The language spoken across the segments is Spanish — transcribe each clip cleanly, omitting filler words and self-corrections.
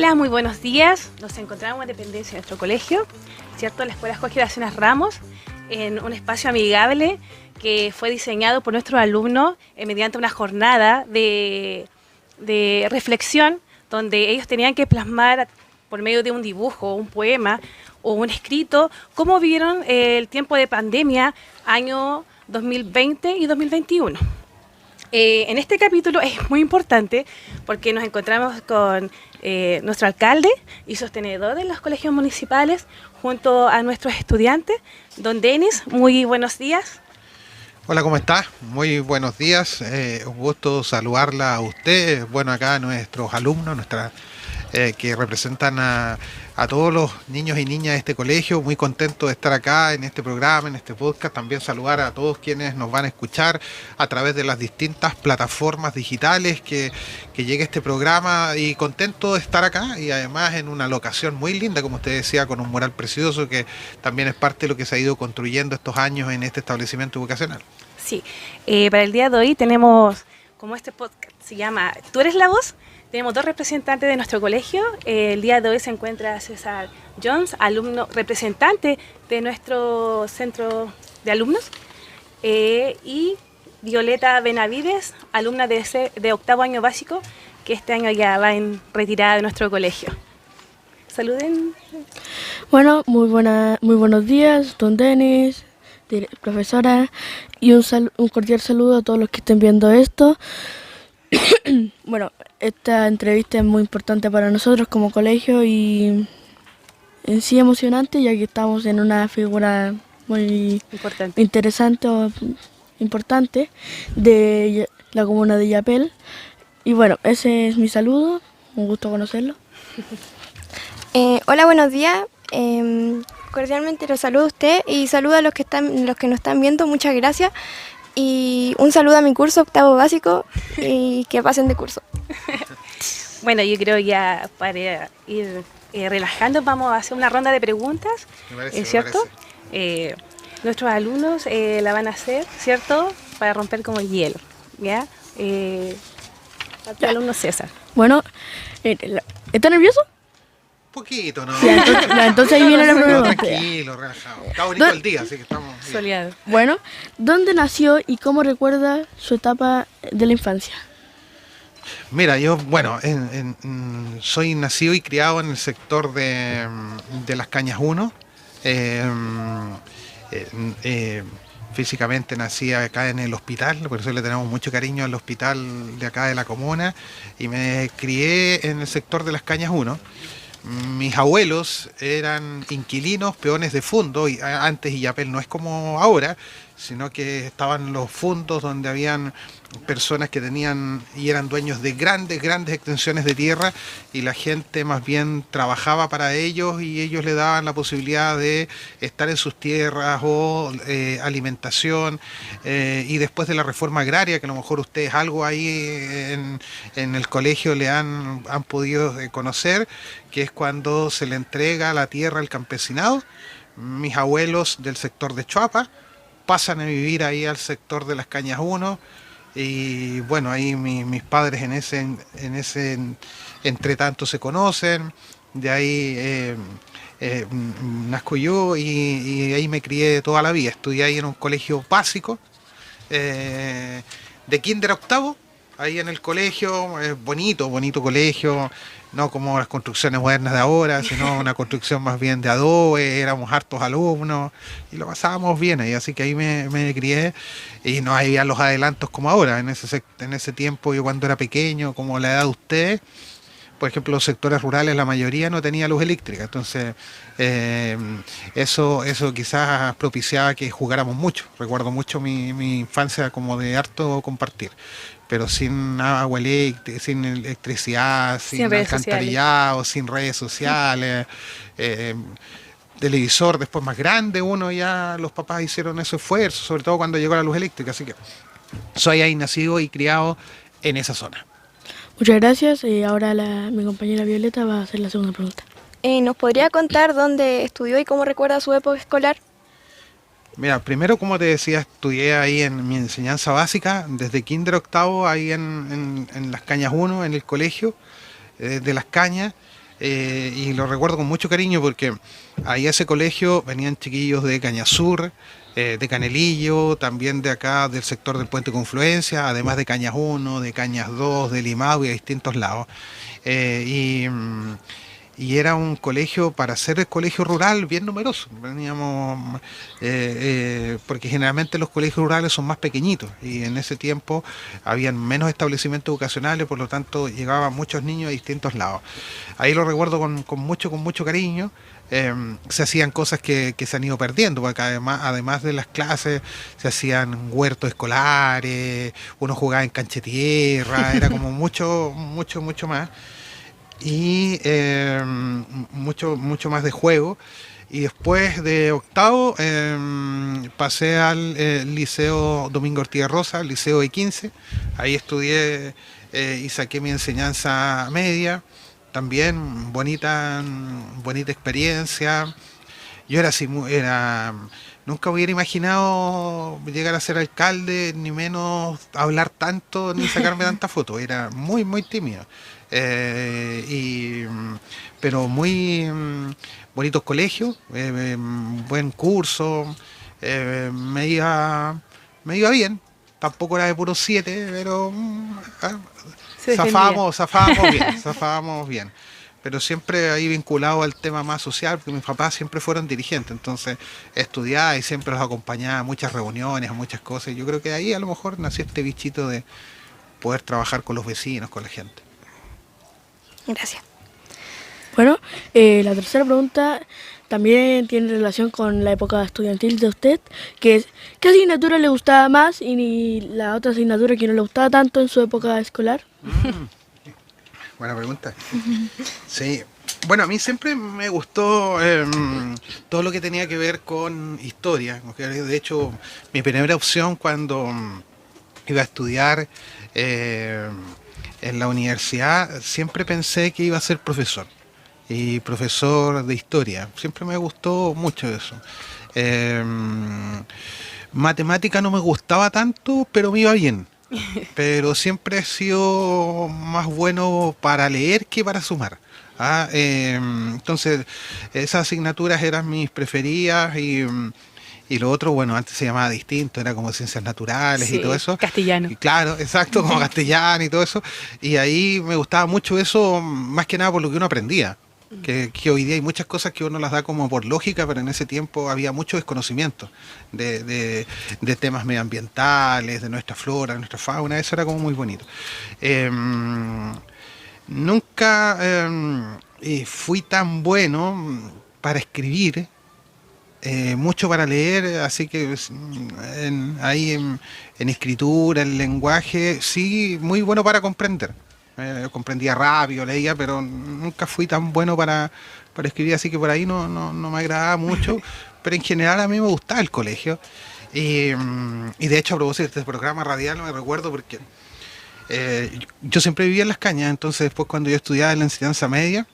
Hola, muy buenos días. Nos encontramos en dependencia de nuestro colegio, ¿cierto? La Escuela Jorge Lacenas Ramos, en un espacio amigable que fue diseñado por nuestros alumnos mediante una jornada de reflexión, donde ellos tenían que plasmar por medio de un dibujo, un poema o un escrito, cómo vieron el tiempo de pandemia año 2020 y 2021. En este capítulo es muy importante porque nos encontramos con nuestro alcalde y sostenedor de los colegios municipales junto a nuestros estudiantes. Don Denis, muy buenos días. Hola, ¿cómo está? Muy buenos días. Un gusto saludarla a usted. Bueno, acá nuestros alumnos, que representan a todos los niños y niñas de este colegio. Muy contento de estar acá en este programa, en este podcast. También saludar a todos quienes nos van a escuchar a través de las distintas plataformas digitales que llegue este programa. Y contento de estar acá y además en una locación muy linda, como usted decía, con un mural precioso que también es parte de lo que se ha ido construyendo estos años en este establecimiento educacional. Sí, para el día de hoy tenemos, como este podcast se llama ¿Tú eres la voz? Tenemos dos representantes de nuestro colegio. El día de hoy se encuentra César Jones, alumno representante de nuestro centro de alumnos, y Violeta Benavides, alumna de octavo año básico, que este año ya va en retirada de nuestro colegio. Saluden. Bueno, muy buenos días, don Denis, profesora, y un cordial saludo a todos los que estén viendo esto. Bueno, esta entrevista es muy importante para nosotros como colegio y en sí emocionante, ya que estamos en una figura muy interesante o importante de la comuna de Illapel. Y bueno, ese es mi saludo, un gusto conocerlo. Hola, buenos días. Cordialmente los saludo a usted y saludo a los que nos están viendo. Muchas gracias. Y un saludo a mi curso, octavo básico, y que pasen de curso. Bueno, yo creo ya para ir relajando vamos a hacer una ronda de preguntas, ¿cierto? Nuestros alumnos la van a hacer, ¿cierto? Para romper como el hielo, ¿ya? El alumno César. Bueno, ¿está nervioso? Poquito, ¿no? Entonces ahí viene la pregunta. Tranquilo, relajado. Está bonito el día, así que estamos bien. Soleado. Bueno, ¿dónde nació y cómo recuerda su etapa de la infancia? Mira, yo, bueno, soy nacido y criado en el sector de Las Cañas 1. Físicamente nací acá en el hospital, por eso le tenemos mucho cariño al hospital de acá de la comuna, y me crié en el sector de Las Cañas 1. Mis abuelos eran inquilinos, peones de fundo, y antes Illapel no es como ahora, sino que estaban los fundos donde habían personas que tenían y eran dueños de grandes extensiones de tierra, y la gente más bien trabajaba para ellos y ellos le daban la posibilidad de estar en sus tierras o alimentación, y después de la reforma agraria, que a lo mejor ustedes algo ahí en el colegio le han podido conocer, que es cuando se le entrega la tierra al campesinado. Mis abuelos del sector de Choapa pasan a vivir ahí al sector de Las Cañas 1, y bueno, ahí mis padres en ese entretanto se conocen. De ahí nazco yo y ahí me crié toda la vida. Estudié ahí en un colegio básico, de kinder a octavo, ahí en el colegio, bonito colegio, no como las construcciones modernas de ahora, sino una construcción más bien de adobe. Éramos hartos alumnos y lo pasábamos bien ahí, así que ahí me crié, y no había los adelantos como ahora. En ese tiempo, yo cuando era pequeño, como la edad de ustedes, por ejemplo, los sectores rurales, la mayoría no tenía luz eléctrica, entonces eso quizás propiciaba que jugáramos mucho. Recuerdo mucho mi infancia como de harto compartir, pero sin agua eléctrica, sin electricidad, sin alcantarillado, sin redes sociales, televisor después más grande. Los papás hicieron ese esfuerzo, sobre todo cuando llegó la luz eléctrica, así que soy ahí nacido y criado en esa zona. Muchas gracias. Ahora mi compañera Violeta va a hacer la segunda pregunta. ¿Nos podría contar dónde estudió y cómo recuerda su época escolar? Mira, primero, como te decía, estudié ahí en mi enseñanza básica, desde kinder octavo, ahí en Las Cañas 1, en el colegio de Las Cañas. y lo recuerdo con mucho cariño porque ahí a ese colegio venían chiquillos de Cañasur, de Canelillo, también de acá del sector del Puente Confluencia, además de Cañas 1, de Cañas 2, de Limao y de distintos lados. Eh, y, mm, y era un colegio, para ser el colegio rural, bien numeroso. Veníamos, porque generalmente los colegios rurales son más pequeñitos y en ese tiempo habían menos establecimientos educacionales, por lo tanto llegaban muchos niños de distintos lados. Ahí lo recuerdo con mucho cariño. Se hacían cosas que se han ido perdiendo, porque además de las clases se hacían huertos escolares, uno jugaba en cancha de tierra, era como mucho más y mucho más de juego. Y después de octavo pasé al Liceo Domingo Ortiz de Rosa, Liceo de 15. Ahí estudié y saqué mi enseñanza media. También bonita experiencia. Yo era así, nunca hubiera imaginado llegar a ser alcalde, ni menos hablar tanto, ni sacarme tantas fotos. Era muy tímido. Pero muy bonitos colegios, buen curso, me iba bien. Tampoco era de puro 7, pero Se defendía. zafábamos bien. Pero siempre ahí vinculado al tema más social, porque mis papás siempre fueron dirigentes, entonces estudiaba y siempre los acompañaba a muchas reuniones, a muchas cosas. Yo creo que de ahí a lo mejor nació este bichito de poder trabajar con los vecinos, con la gente. Gracias. Bueno, la tercera pregunta también tiene relación con la época estudiantil de usted, que es, ¿qué asignatura le gustaba más y la otra asignatura que no le gustaba tanto en su época escolar? Buena pregunta. Sí. Bueno, a mí siempre me gustó todo lo que tenía que ver con historia. De hecho, mi primera opción cuando iba a estudiar en la universidad, siempre pensé que iba a ser profesor. Y profesor de historia. Siempre me gustó mucho eso. Matemática no me gustaba tanto, pero me iba bien. Pero siempre he sido más bueno para leer que para sumar. Entonces, esas asignaturas eran mis preferidas y lo otro, bueno, antes se llamaba distinto, era como ciencias naturales Sí, y todo eso. castellano. Y claro, exacto, como castellano y todo eso. Y ahí me gustaba mucho eso, más que nada por lo que uno aprendía. Que hoy día hay muchas cosas que uno las da como por lógica, pero en ese tiempo había mucho desconocimiento de temas medioambientales, de nuestra flora, de nuestra fauna. Eso era como muy bonito. Nunca fui tan bueno para escribir, mucho para leer, así que ahí en escritura, en lenguaje, sí, muy bueno para comprender. Comprendía rápido, leía, pero nunca fui tan bueno para escribir, así que por ahí no me agradaba mucho, pero en general a mí me gustaba el colegio. Y de hecho, a propósito de este programa radial, me recuerdo porque yo siempre vivía en Las Cañas, entonces después cuando yo estudiaba en la enseñanza media,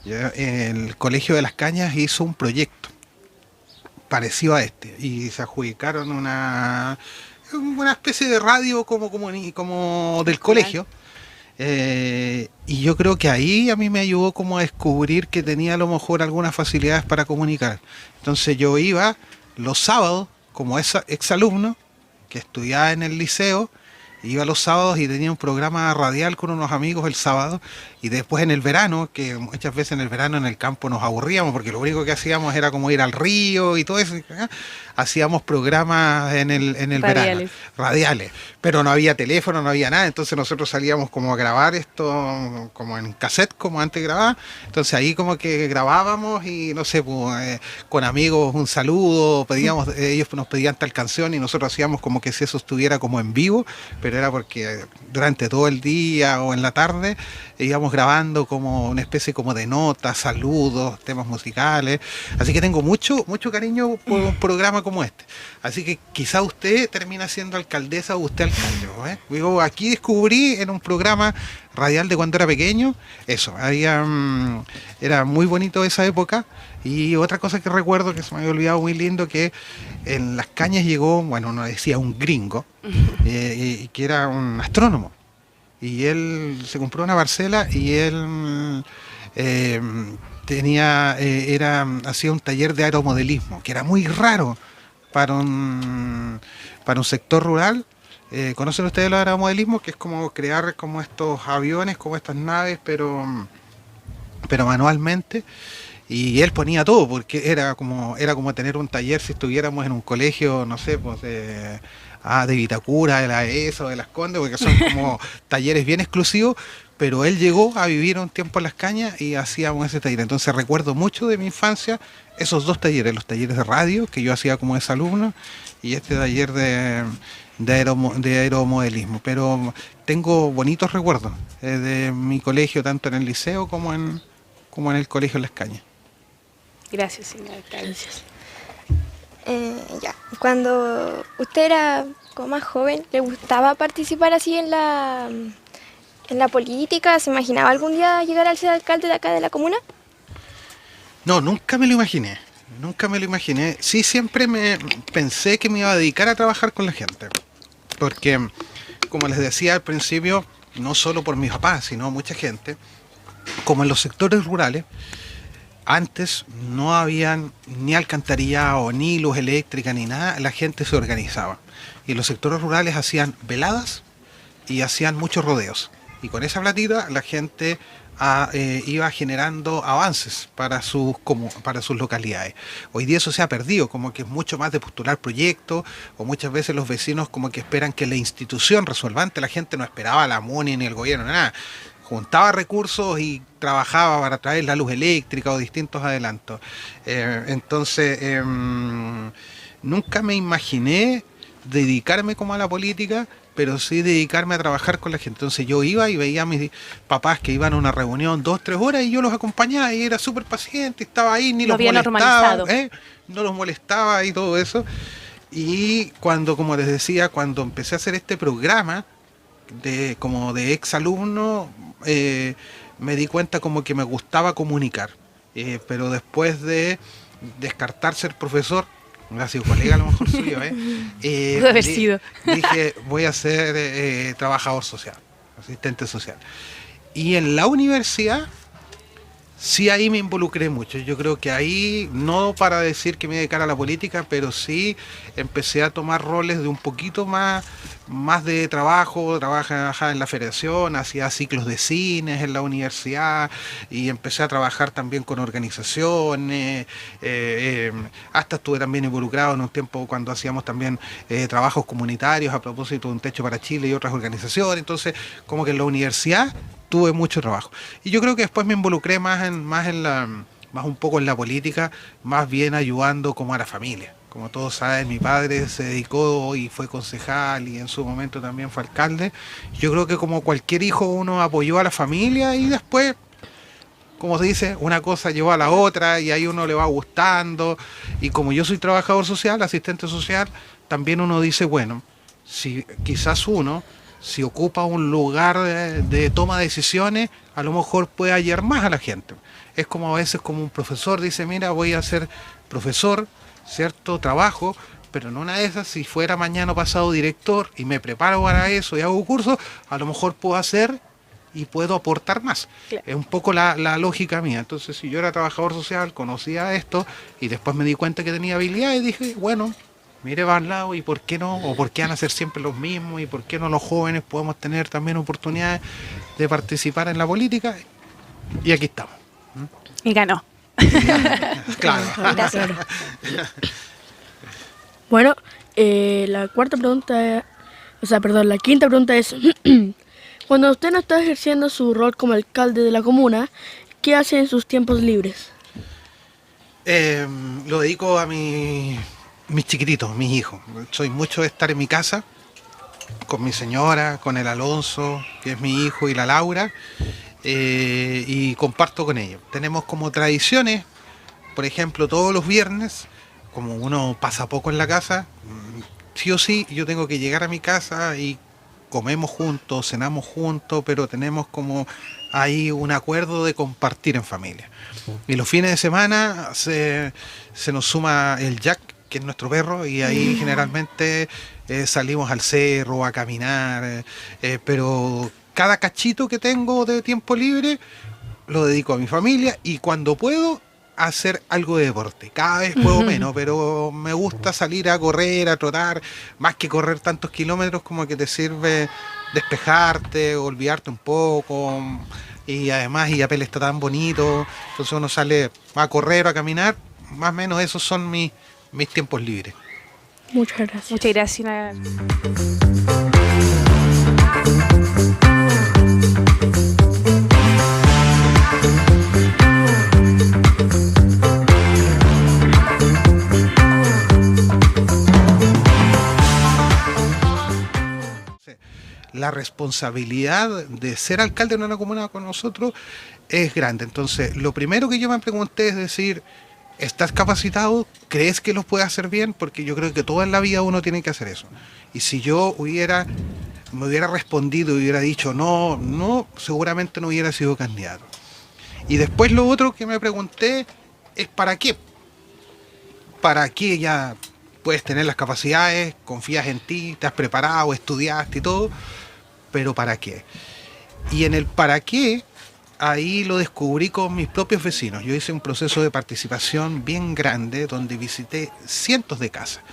el Colegio de Las Cañas hizo un proyecto parecido a este, y se adjudicaron una especie de radio como del colegio. Y yo creo que ahí a mí me ayudó como a descubrir que tenía a lo mejor algunas facilidades para comunicar. Entonces yo iba los sábados como exalumno que estudiaba en el liceo, iba los sábados y tenía un programa radial con unos amigos el sábado, y después en el verano, que muchas veces en el verano en el campo nos aburríamos porque lo único que hacíamos era como ir al río y todo eso, hacíamos programas en el verano, radiales, pero no había teléfono, no había nada, entonces nosotros salíamos como a grabar esto como en cassette, como antes grababa, entonces ahí como que grabábamos y no sé, pues, con amigos un saludo, ellos nos pedían tal canción y nosotros hacíamos como que si eso estuviera como en vivo, pero era porque durante todo el día o en la tarde íbamos grabando como una especie como de notas, saludos, temas musicales, así que tengo mucho cariño por un programa como este. Así que quizá usted termina siendo alcaldesa o usted alcalde, ¿eh? Digo, aquí descubrí en un programa radial de cuando era pequeño, eso, era muy bonito esa época. Y otra cosa que recuerdo que se me había olvidado muy lindo, que en Las Cañas llegó, bueno, uno decía un gringo, que era un astrónomo. Y él se compró una parcela y él eh, hacía un taller de aeromodelismo, que era muy raro para un sector rural. ¿Conocen ustedes el aeromodelismo? Que es como crear como estos aviones, como estas naves, pero manualmente. Y él ponía todo, porque era como tener un taller si estuviéramos en un colegio, no sé, pues de Vitacura, de la ESO, de Las Condes, porque son como talleres bien exclusivos, pero él llegó a vivir un tiempo en Las Cañas y hacíamos ese taller. Entonces recuerdo mucho de mi infancia esos dos talleres, los talleres de radio, que yo hacía como exalumno, y este taller de aeromodelismo. Pero tengo bonitos recuerdos de mi colegio, tanto en el liceo como en el colegio Las Cañas. Gracias, señor alcalde. Gracias. Ya, cuando usted era como más joven, ¿le gustaba participar así en la política? ¿Se imaginaba algún día llegar a ser alcalde de acá de la comuna? No, nunca me lo imaginé. Nunca me lo imaginé. Sí, siempre me pensé que me iba a dedicar a trabajar con la gente. Porque, como les decía al principio, no solo por mis papás, sino mucha gente, como en los sectores rurales, antes no habían ni alcantarillado, ni luz eléctrica, ni nada, la gente se organizaba. Y en los sectores rurales hacían veladas y hacían muchos rodeos. Y con esa platita la gente iba generando avances para sus localidades. Hoy día eso se ha perdido, como que es mucho más de postular proyectos, o muchas veces los vecinos como que esperan que la institución resuelva. Antes la gente no esperaba la MUNI ni el gobierno, nada. Juntaba recursos y trabajaba para traer la luz eléctrica o distintos adelantos. Entonces, nunca me imaginé dedicarme como a la política, pero sí dedicarme a trabajar con la gente. Entonces yo iba y veía a mis papás que iban a una reunión 2-3 horas y yo los acompañaba y era súper paciente, estaba ahí, ni los molestaba, no los molestaba y todo eso. Y cuando, como les decía, cuando empecé a hacer este programa como de ex alumno, me di cuenta como que me gustaba comunicar, pero después de descartar ser profesor, ha sido colega a lo mejor suyo, Pudo haber sido. dije voy a ser trabajador social, asistente social. Y en la universidad sí, ahí me involucré mucho. Yo creo que ahí, no para decir que me dedicara a la política, pero sí empecé a tomar roles de un poquito más de trabajo. Trabajaba en la federación, hacía ciclos de cines en la universidad y empecé a trabajar también con organizaciones. Hasta estuve también involucrado en un tiempo cuando hacíamos también trabajos comunitarios a propósito de Un Techo para Chile y otras organizaciones. Entonces, como que en la universidad tuve mucho trabajo. Y yo creo que después me involucré más un poco en la política, más bien ayudando como a la familia. Como todos saben, mi padre se dedicó y fue concejal y en su momento también fue alcalde. Yo creo que como cualquier hijo uno apoyó a la familia y después, como se dice, una cosa llevó a la otra y ahí uno le va gustando. Y como yo soy trabajador social, asistente social, también uno dice, bueno, si quizás si ocupa un lugar de toma de decisiones, a lo mejor puede hallar más a la gente. Es como a veces como un profesor dice, mira, voy a ser profesor, ¿cierto? Trabajo, pero en una de esas, si fuera mañana o pasado director y me preparo para eso y hago cursos, a lo mejor puedo hacer y puedo aportar más. Claro. Es un poco la lógica mía. Entonces, si yo era trabajador social, conocía esto y después me di cuenta que tenía habilidades y dije, bueno, mire va al lado y por qué no, o por qué van a ser siempre los mismos y por qué no los jóvenes podemos tener también oportunidades de participar en la política. Y aquí estamos. Y ganó. Claro. Gracias. Bueno, la quinta pregunta es, cuando usted no está ejerciendo su rol como alcalde de la comuna, ¿qué hace en sus tiempos libres? Lo dedico a mis chiquititos, mis hijos. Soy mucho de estar en mi casa, con mi señora, con el Alonso, que es mi hijo, y la Laura, y comparto con ellos. Tenemos como tradiciones, por ejemplo, todos los viernes, como uno pasa poco en la casa, sí o sí, yo tengo que llegar a mi casa y comemos juntos, cenamos juntos, pero tenemos como ahí un acuerdo de compartir en familia. Y los fines de semana se nos suma el Jack, que es nuestro perro, y ahí generalmente salimos al cerro a caminar, pero cada cachito que tengo de tiempo libre lo dedico a mi familia y cuando puedo hacer algo de deporte. Cada vez puedo menos, pero me gusta salir a correr, a trotar, más que correr tantos kilómetros, como que te sirve despejarte, olvidarte un poco. Y además Illapel está tan bonito, entonces uno sale a correr o a caminar, más o menos esos son mis tiempos libres. Muchas gracias. Muchas gracias. La responsabilidad de ser alcalde de una comuna con nosotros es grande. Entonces, lo primero que yo me pregunté es decir, ¿estás capacitado? ¿Crees que lo puedes hacer bien? Porque yo creo que toda en la vida uno tiene que hacer eso. Y si yo me hubiera respondido y hubiera dicho no, seguramente no hubiera sido candidato. Y después lo otro que me pregunté es ¿para qué? ¿Para qué ya puedes tener las capacidades, confías en ti, te has preparado, estudiaste y todo? Pero ¿para qué? Y en el para qué, ahí lo descubrí con mis propios vecinos. Yo hice un proceso de participación bien grande donde visité cientos de casas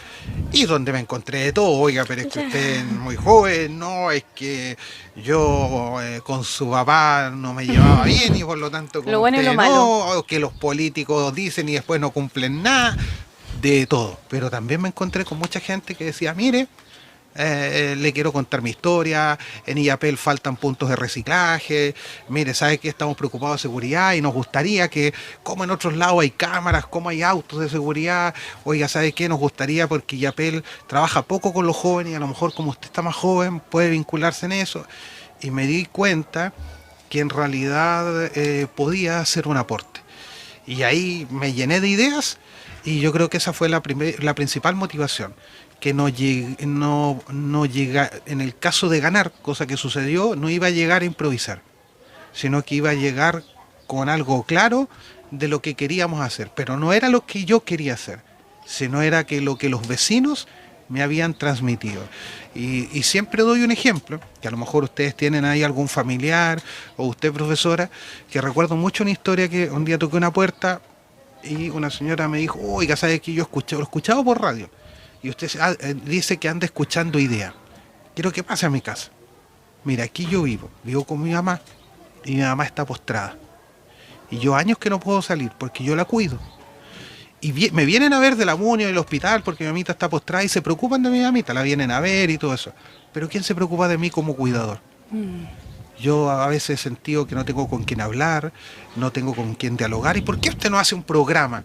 y donde me encontré de todo. Oiga, pero es que usted es muy joven, no, es que yo con su papá no me llevaba bien y por lo tanto con lo bueno y usted lo malo. no, o que los políticos dicen y después no cumplen nada, de todo. Pero también me encontré con mucha gente que decía, mire, le quiero contar mi historia, en Illapel faltan puntos de reciclaje, mire, ¿sabe qué? Estamos preocupados de seguridad y nos gustaría que, como en otros lados hay cámaras, como hay autos de seguridad, oiga, ¿sabe qué? Nos gustaría porque Illapel trabaja poco con los jóvenes y a lo mejor como usted está más joven puede vincularse en eso. Y me di cuenta que en realidad podía hacer un aporte. Y ahí me llené de ideas y yo creo que esa fue la principal motivación. Que no llega, en el caso de ganar, cosa que sucedió, no iba a llegar a improvisar, sino que iba a llegar con algo claro de lo que queríamos hacer, pero no era lo que yo quería hacer, sino era que lo que los vecinos me habían transmitido. Y siempre doy un ejemplo, que a lo mejor ustedes tienen ahí algún familiar, o usted profesora, que recuerdo mucho una historia que un día toqué una puerta y una señora me dijo, oiga, ¿sabe que yo lo he escuchado por radio? Y usted dice que anda escuchando ideas. Quiero que pase a mi casa. Mira, aquí yo vivo con mi mamá y mi mamá está postrada. Y yo años que no puedo salir porque yo la cuido. Y me vienen a ver de la MUNI o del hospital porque mi mamita está postrada y se preocupan de mi mamita, la vienen a ver y todo eso. Pero ¿quién se preocupa de mí como cuidador? Yo a veces he sentido que no tengo con quién hablar, no tengo con quién dialogar. ¿Y por qué usted no hace un programa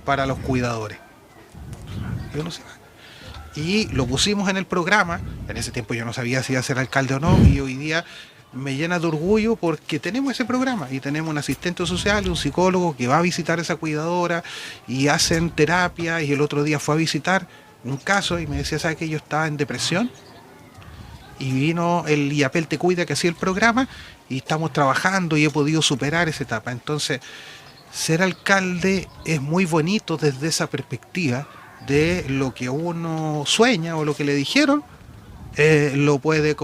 para los cuidadores? Yo no sé. Y lo pusimos en el programa. En ese tiempo yo no sabía si iba a ser alcalde o no, y hoy día me llena de orgullo porque tenemos ese programa y tenemos un asistente social y un psicólogo que va a visitar a esa cuidadora y hacen terapia. Y el otro día fue a visitar un caso y me decía, ¿sabe que yo estaba en depresión? Y vino el Illapel Te Cuida que hacía el programa y estamos trabajando y he podido superar esa etapa. Entonces, ser alcalde es muy bonito desde esa perspectiva de lo que uno sueña o lo que le dijeron, lo puede,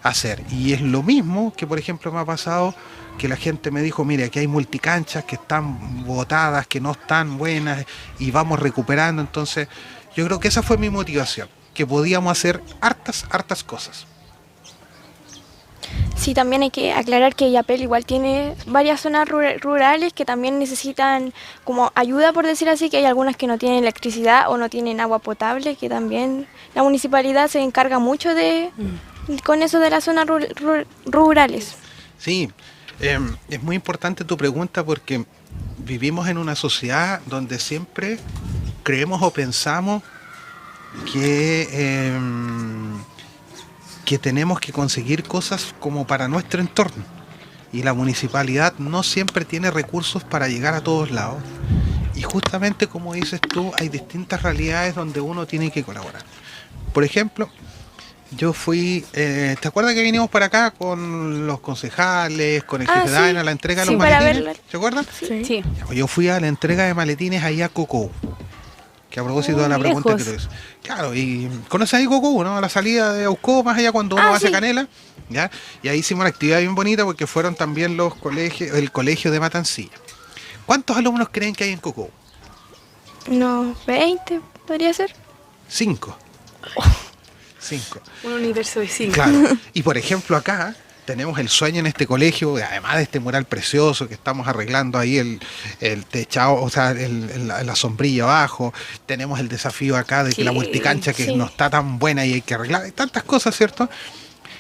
hacer. Y es lo mismo que, por ejemplo, me ha pasado que la gente me dijo, mire, aquí hay multicanchas que están botadas, que no están buenas y vamos recuperando. Entonces, yo creo que esa fue mi motivación, que podíamos hacer hartas cosas. Sí, también hay que aclarar que Illapel igual tiene varias zonas rurales que también necesitan como ayuda, por decir así, que hay algunas que no tienen electricidad o no tienen agua potable, que también la municipalidad se encarga mucho con eso de las zonas rurales. Sí, es muy importante tu pregunta porque vivimos en una sociedad donde siempre creemos o pensamos que tenemos que conseguir cosas como para nuestro entorno y la municipalidad no siempre tiene recursos para llegar a todos lados y justamente como dices tú hay distintas realidades donde uno tiene que colaborar. Por ejemplo, yo fui, ¿te acuerdas que vinimos para acá con los concejales, con el jefe de AENA, a la entrega de los maletines? ¿Se acuerdan? Sí. Yo fui a la entrega de maletines allá a Cocó. Que a propósito de la pregunta que te hice. Claro, y conoces ahí Cocó, ¿no? A la salida de Ausco, más allá cuando uno va hacia Canela. ¿ya? Y ahí hicimos una actividad bien bonita porque fueron también los colegios, el colegio de Matancilla. ¿Cuántos alumnos creen que hay en Cocobo? Unos 20, podría ser. 5. 5. Un universo de 5. Claro. Y por ejemplo acá tenemos el sueño en este colegio, además de este mural precioso que estamos arreglando ahí el techado, o sea, la sombrilla abajo. Tenemos el desafío acá de que la multicancha que no está tan buena y hay que arreglar. Hay tantas cosas, ¿cierto?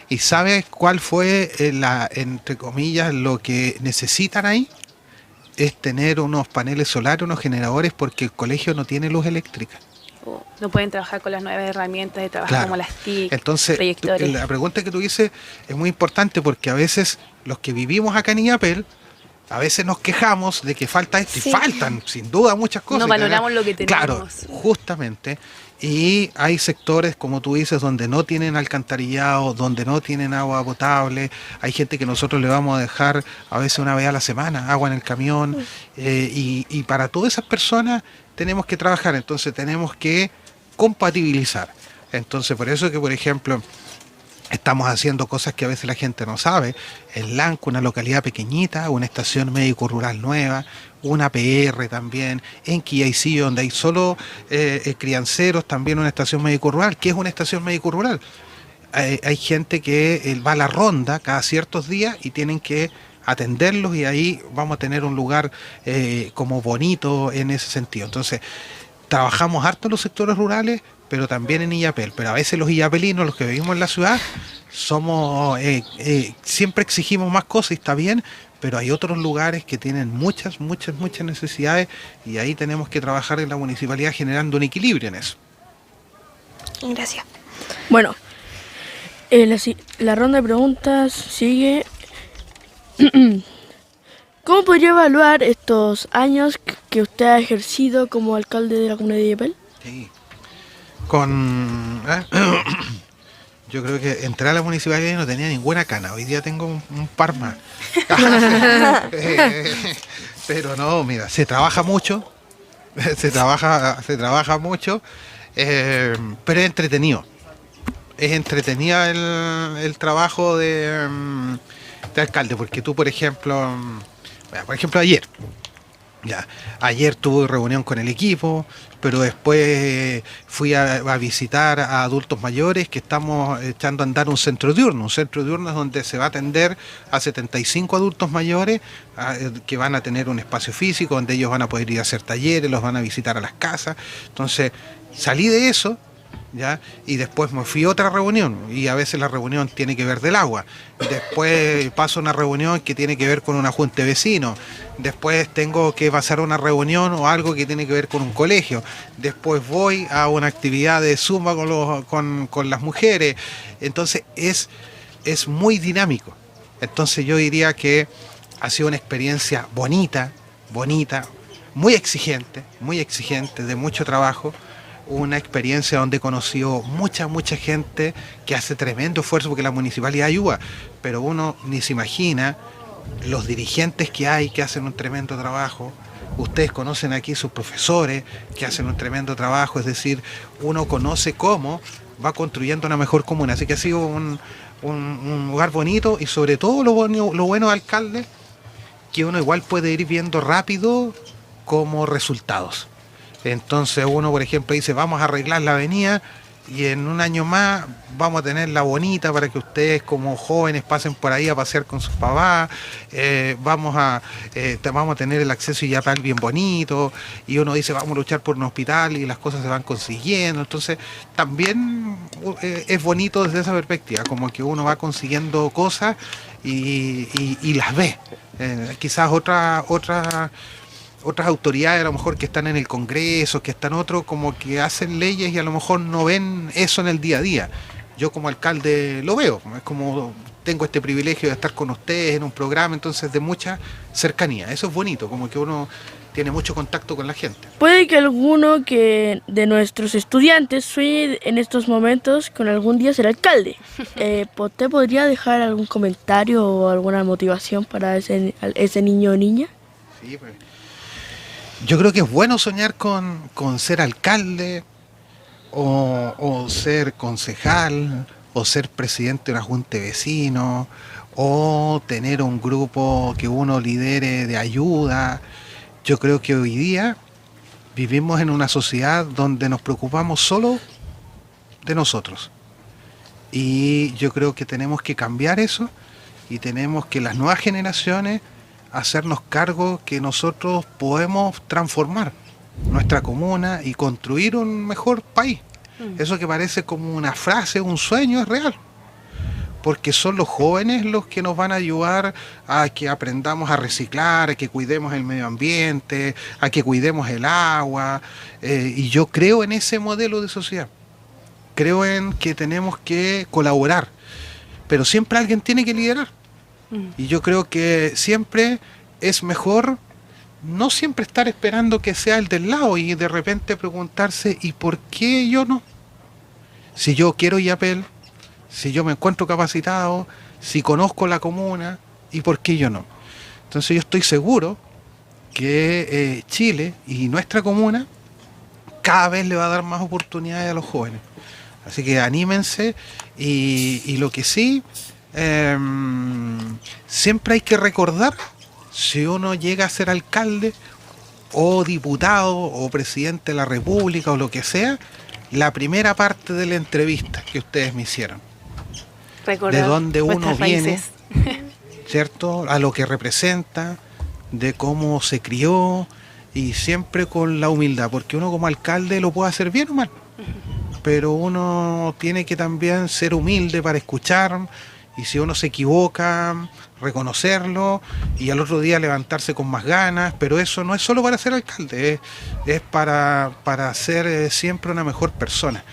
¿Y sabes cuál fue entre comillas, lo que necesitan ahí? Es tener unos paneles solares, unos generadores, porque el colegio no tiene luz eléctrica. No pueden trabajar con las nuevas herramientas de trabajo como las TIC, entonces, proyectores. La pregunta que tú dices es muy importante porque a veces los que vivimos acá en Illapel, a veces nos quejamos de que falta esto, y faltan sin duda muchas cosas. No valoramos lo que tenemos. Claro, justamente. Y hay sectores, como tú dices, donde no tienen alcantarillado, donde no tienen agua potable. Hay gente que nosotros le vamos a dejar a veces una vez a la semana agua en el camión. Y para todas esas personas tenemos que trabajar, entonces tenemos que compatibilizar. Entonces por eso que, por ejemplo, estamos haciendo cosas que a veces la gente no sabe. En Lanco, una localidad pequeñita, una estación médico-rural nueva, una PR también. En Quillaisillo, donde hay solo crianceros, también una estación médico-rural. ¿Qué es una estación médico-rural? Hay gente que va a la ronda cada ciertos días y tienen que atenderlos, y ahí vamos a tener un lugar como bonito en ese sentido. Entonces, trabajamos harto en los sectores rurales, pero también en Illapel. Pero a veces los illapelinos, los que vivimos en la ciudad, somos siempre exigimos más cosas y está bien, pero hay otros lugares que tienen muchas necesidades, y ahí tenemos que trabajar en la municipalidad generando un equilibrio en eso. Gracias. Bueno, la ronda de preguntas sigue. ¿Cómo podría evaluar estos años que usted ha ejercido como alcalde de la comunidad de Illapel? Sí. Yo creo que entré a la municipalidad y no tenía ninguna cana. Hoy día tengo un par más. Pero no, mira, se trabaja mucho. Se trabaja mucho. Pero es entretenido. Es entretenida el trabajo de alcalde, porque tú, por ejemplo, ayer tuve reunión con el equipo, pero después fui a visitar a adultos mayores que estamos echando a andar un centro diurno. Un centro diurno es donde se va a atender a 75 adultos mayores que van a tener un espacio físico donde ellos van a poder ir a hacer talleres, los van a visitar a las casas. Entonces salí de eso, ¿ya? Y después me fui a otra reunión, y a veces la reunión tiene que ver del agua. Después paso a una reunión que tiene que ver con una junta de vecinos. Después tengo que pasar a una reunión o algo que tiene que ver con un colegio. Después voy a una actividad de Zumba con las mujeres. Entonces es muy dinámico. Entonces yo diría que ha sido una experiencia bonita, muy exigente, de mucho trabajo. Una experiencia donde he conocido mucha gente que hace tremendo esfuerzo porque la municipalidad ayuda, pero uno ni se imagina los dirigentes que hay que hacen un tremendo trabajo. Ustedes conocen aquí sus profesores que hacen un tremendo trabajo, es decir, uno conoce cómo va construyendo una mejor comuna. Así que ha sido un lugar bonito, y sobre todo lo bueno de alcalde, que uno igual puede ir viendo rápido como resultados. Entonces uno, por ejemplo, dice, vamos a arreglar la avenida, y en un año más vamos a tenerla bonita para que ustedes como jóvenes pasen por ahí a pasear con sus papás. Vamos a tener el acceso a Illapel bien bonito, y uno dice, vamos a luchar por un hospital, y las cosas se van consiguiendo. Entonces también es bonito desde esa perspectiva, como que uno va consiguiendo cosas y las ve. Quizás otras autoridades a lo mejor que están en el Congreso, que están como que hacen leyes y a lo mejor no ven eso en el día a día. Yo como alcalde lo veo, es como tengo este privilegio de estar con ustedes en un programa, entonces de mucha cercanía. Eso es bonito, como que uno tiene mucho contacto con la gente. Puede que alguno de nuestros estudiantes sueñe en estos momentos con algún día ser alcalde. ¿Usted podría dejar algún comentario o alguna motivación para ese niño o niña? Sí, pues. Yo creo que es bueno soñar con ser alcalde o ser concejal o ser presidente de una junta de vecinos, o tener un grupo que uno lidere de ayuda. Yo creo que hoy día vivimos en una sociedad donde nos preocupamos solo de nosotros. Y yo creo que tenemos que cambiar eso y tenemos que las nuevas generaciones hacernos cargo que nosotros podemos transformar nuestra comuna y construir un mejor país. Eso que parece como una frase, un sueño, es real. Porque son los jóvenes los que nos van a ayudar a que aprendamos a reciclar, a que cuidemos el medio ambiente, a que cuidemos el agua. Y yo creo en ese modelo de sociedad. Creo en que tenemos que colaborar, pero siempre alguien tiene que liderar. Y yo creo que siempre es mejor no siempre estar esperando que sea el del lado y de repente preguntarse, ¿y por qué yo no? Si yo quiero Yapel, si yo me encuentro capacitado, si conozco la comuna, ¿y por qué yo no? Entonces yo estoy seguro que Chile y nuestra comuna cada vez le va a dar más oportunidades a los jóvenes. Así que anímense y lo que sí, siempre hay que recordar, si uno llega a ser alcalde o diputado o presidente de la República o lo que sea, la primera parte de la entrevista que ustedes me hicieron. Recordar de dónde uno viene, raíces. ¿cierto? A lo que representa, de cómo se crió y siempre con la humildad, porque uno como alcalde lo puede hacer bien o mal, pero uno tiene que también ser humilde para escuchar y si uno se equivoca, reconocerlo y al otro día levantarse con más ganas, pero eso no es solo para ser alcalde, es para ser siempre una mejor persona.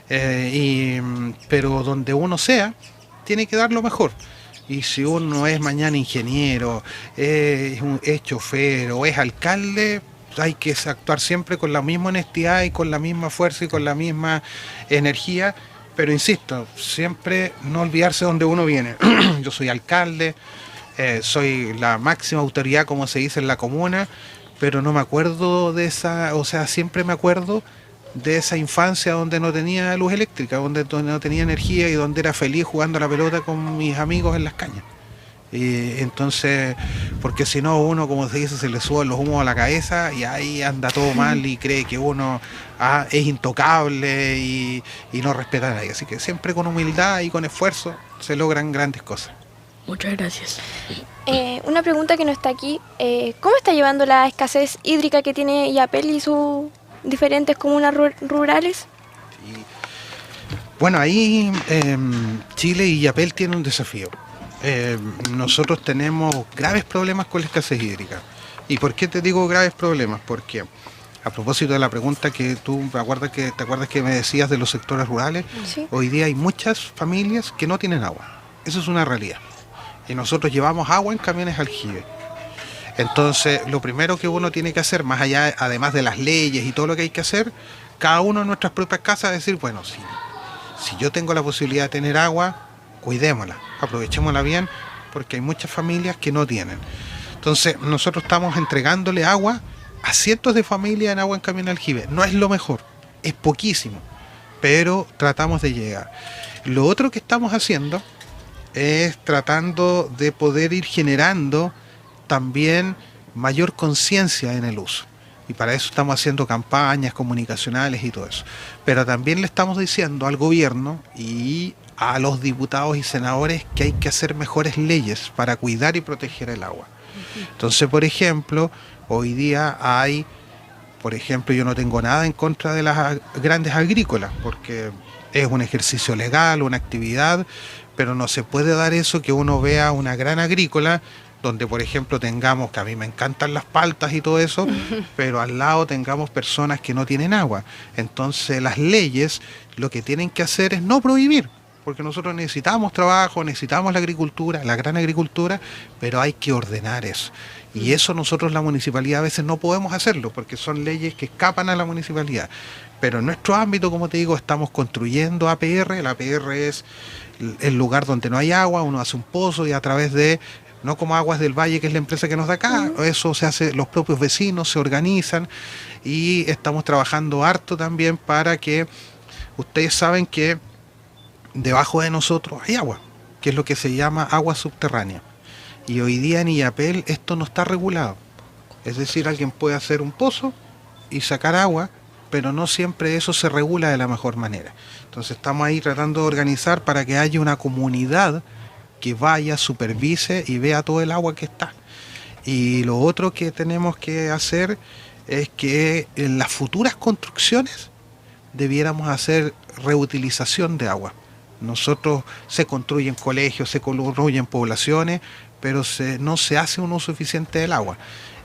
Pero donde uno sea, tiene que dar lo mejor. Y si uno es mañana ingeniero, es chofer o es alcalde, hay que actuar siempre con la misma honestidad y con la misma fuerza y con la misma energía. Pero insisto, siempre no olvidarse de dónde uno viene. Yo soy alcalde, soy la máxima autoridad, como se dice en la comuna, pero no me acuerdo de esa, o sea, siempre me acuerdo de esa infancia donde no tenía luz eléctrica, donde no tenía energía y donde era feliz jugando a la pelota con mis amigos en las cañas. Entonces, porque si no uno, como se dice, se le suben los humos a la cabeza y ahí anda todo mal y cree que uno es intocable y no respeta a nadie. Así que siempre con humildad y con esfuerzo se logran grandes cosas. Muchas gracias. Una pregunta que no está aquí, ¿cómo está llevando la escasez hídrica que tiene Yapel y sus diferentes comunas rurales? Bueno, ahí Chile y Yapel tienen un desafío. Nosotros tenemos graves problemas con la escasez hídrica. ¿Y por qué te digo graves problemas? Porque a propósito de la pregunta que tú te acuerdas que me decías de los sectores rurales, Sí. hoy día hay muchas familias que no tienen agua. Eso es una realidad. Y nosotros llevamos agua en camiones aljibe. Entonces, lo primero que uno tiene que hacer, más allá, además de las leyes y todo lo que hay que hacer, cada uno en nuestras propias casas decir, bueno, si yo tengo la posibilidad de tener agua, cuidémosla, aprovechémosla bien, porque hay muchas familias que no tienen. Entonces, nosotros estamos entregándole agua a cientos de familias en agua en camión aljibe. No es lo mejor, es poquísimo, pero tratamos de llegar. Lo otro que estamos haciendo es tratando de poder ir generando también mayor conciencia en el uso. Y para eso estamos haciendo campañas comunicacionales y todo eso. Pero también le estamos diciendo al gobierno y a los diputados y senadores que hay que hacer mejores leyes para cuidar y proteger el agua. Entonces, por ejemplo, hoy día hay, yo no tengo nada en contra de las grandes agrícolas, porque es un ejercicio legal, una actividad, pero no se puede dar eso que uno vea una gran agrícola donde, por ejemplo, tengamos, que a mí me encantan las paltas y todo eso, pero al lado tengamos personas que no tienen agua. Entonces, las leyes lo que tienen que hacer es no prohibir, porque nosotros necesitamos trabajo, necesitamos la agricultura, la gran agricultura, pero hay que ordenar eso. Y eso nosotros, la municipalidad, a veces no podemos hacerlo, porque son leyes que escapan a la municipalidad. Pero en nuestro ámbito, como te digo, estamos construyendo APR. El APR es el lugar donde no hay agua, uno hace un pozo y a través de, no como Aguas del Valle, que es la empresa que nos da acá, eso se hace, los propios vecinos se organizan y estamos trabajando harto también para que, ustedes saben que debajo de nosotros hay agua, que es lo que se llama agua subterránea. Y hoy día en Illapel esto no está regulado. Es decir, alguien puede hacer un pozo y sacar agua, pero no siempre eso se regula de la mejor manera. Entonces estamos ahí tratando de organizar para que haya una comunidad que vaya, supervise y vea todo el agua que está. Y lo otro que tenemos que hacer es que en las futuras construcciones debiéramos hacer reutilización de agua. Nosotros se construyen colegios, se construyen poblaciones, pero no se hace un uso eficiente del agua.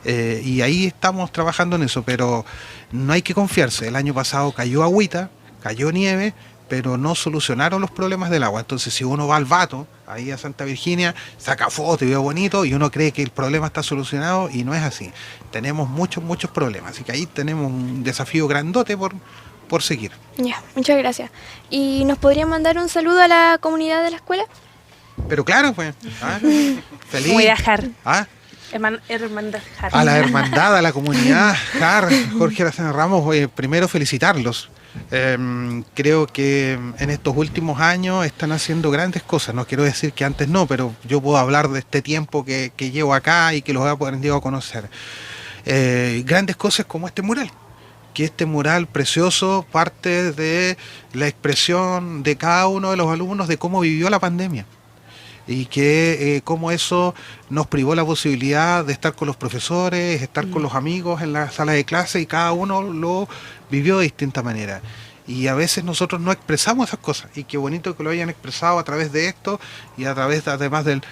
Y ahí estamos trabajando en eso, pero no hay que confiarse. El año pasado cayó agüita, cayó nieve, pero no solucionaron los problemas del agua. Entonces, si uno va al Vato, ahí a Santa Virginia, saca fotos y ve bonito, y uno cree que el problema está solucionado, y no es así. Tenemos muchos problemas, así que ahí tenemos un desafío grandote por seguir. Ya, muchas gracias. ¿Y nos podría mandar un saludo a la comunidad de la escuela? Pero claro, pues, feliz. Voy a Jar. ¿Ah? Hermandad Jar. A la hermandad, a la comunidad, Jar, Jorge Aracena Ramos, primero felicitarlos. Creo que en estos últimos años están haciendo grandes cosas. No quiero decir que antes no, pero yo puedo hablar de este tiempo que llevo acá y que los he aprendido a conocer. Grandes cosas como este mural. Que este mural precioso parte de la expresión de cada uno de los alumnos de cómo vivió la pandemia. Y que cómo eso nos privó la posibilidad de estar con los profesores, estar con los amigos en la sala de clase, y cada uno lo vivió de distinta manera. Y a veces nosotros no expresamos esas cosas, y qué bonito que lo hayan expresado a través de esto, y a través además del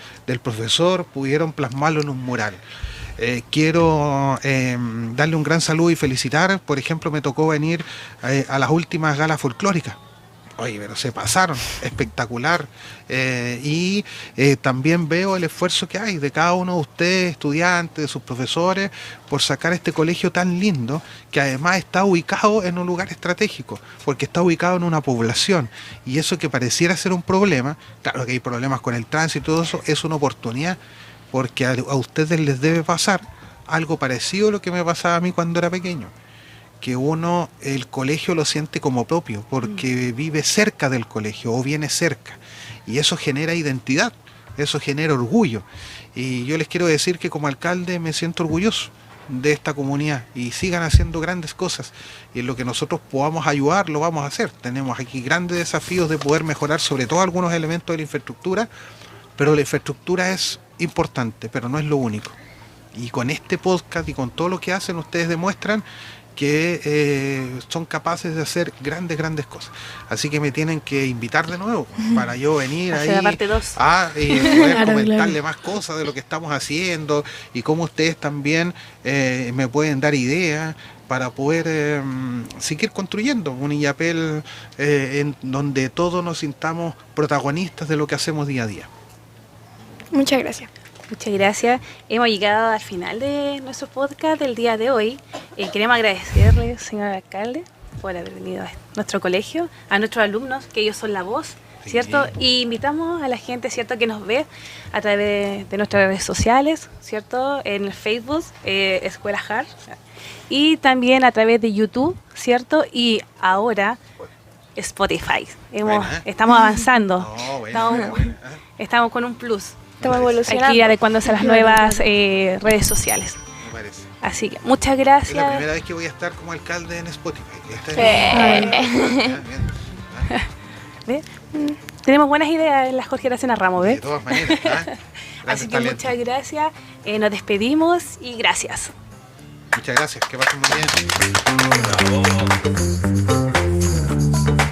profesor pudieron plasmarlo en un mural. Quiero darle un gran saludo y felicitar. Por ejemplo, me tocó venir a las últimas galas folclóricas. Oye, pero se pasaron, espectacular. Y también veo el esfuerzo que hay de cada uno de ustedes, estudiantes, de sus profesores, por sacar este colegio tan lindo, que además está ubicado en un lugar estratégico, porque está ubicado en una población. Y eso que pareciera ser un problema, claro que hay problemas con el tránsito y todo eso, es una oportunidad, porque a ustedes les debe pasar algo parecido a lo que me pasaba a mí cuando era pequeño. Que uno, el colegio lo siente como propio, porque vive cerca del colegio o viene cerca. Y eso genera identidad, eso genera orgullo. Y yo les quiero decir que como alcalde me siento orgulloso de esta comunidad, y sigan haciendo grandes cosas. Y en lo que nosotros podamos ayudar, lo vamos a hacer. Tenemos aquí grandes desafíos de poder mejorar sobre todo algunos elementos de la infraestructura, pero la infraestructura es importante, pero no es lo único. Y con este podcast y con todo lo que hacen, ustedes demuestran que son capaces de hacer grandes cosas. Así que me tienen que invitar de nuevo para yo venir ahí la parte 2. Y poder Claro, comentarle claro. más cosas de lo que estamos haciendo, y cómo ustedes también me pueden dar ideas para poder seguir construyendo un Illapel en donde todos nos sintamos protagonistas de lo que hacemos día a día. Muchas gracias. Muchas gracias. Hemos llegado al final de nuestro podcast del día de hoy. Queremos agradecerle, señor alcalde, por haber venido a nuestro colegio, a nuestros alumnos, que ellos son la voz, ¿cierto? Sí. Y invitamos a la gente, ¿cierto?, que nos ve a través de nuestras redes sociales, ¿cierto? En el Facebook, Escuela Jar, y también a través de YouTube, ¿cierto? Y ahora Spotify. Buena, ¿eh? Estamos avanzando. No, buena. Estamos con un plus. Estamos Hay evolucionando. que ir adecuándose a las nuevas redes sociales. Me parece. Así que muchas Es la gracias. primera vez que voy a estar como alcalde en Spotify. ¿Ve? Tenemos buenas ideas en la Jorge Aracena Ramos, De ¿ves? todas maneras. Así que Talento. muchas gracias. Nos despedimos y gracias. Muchas gracias. Que pasen muy bien. Bravo.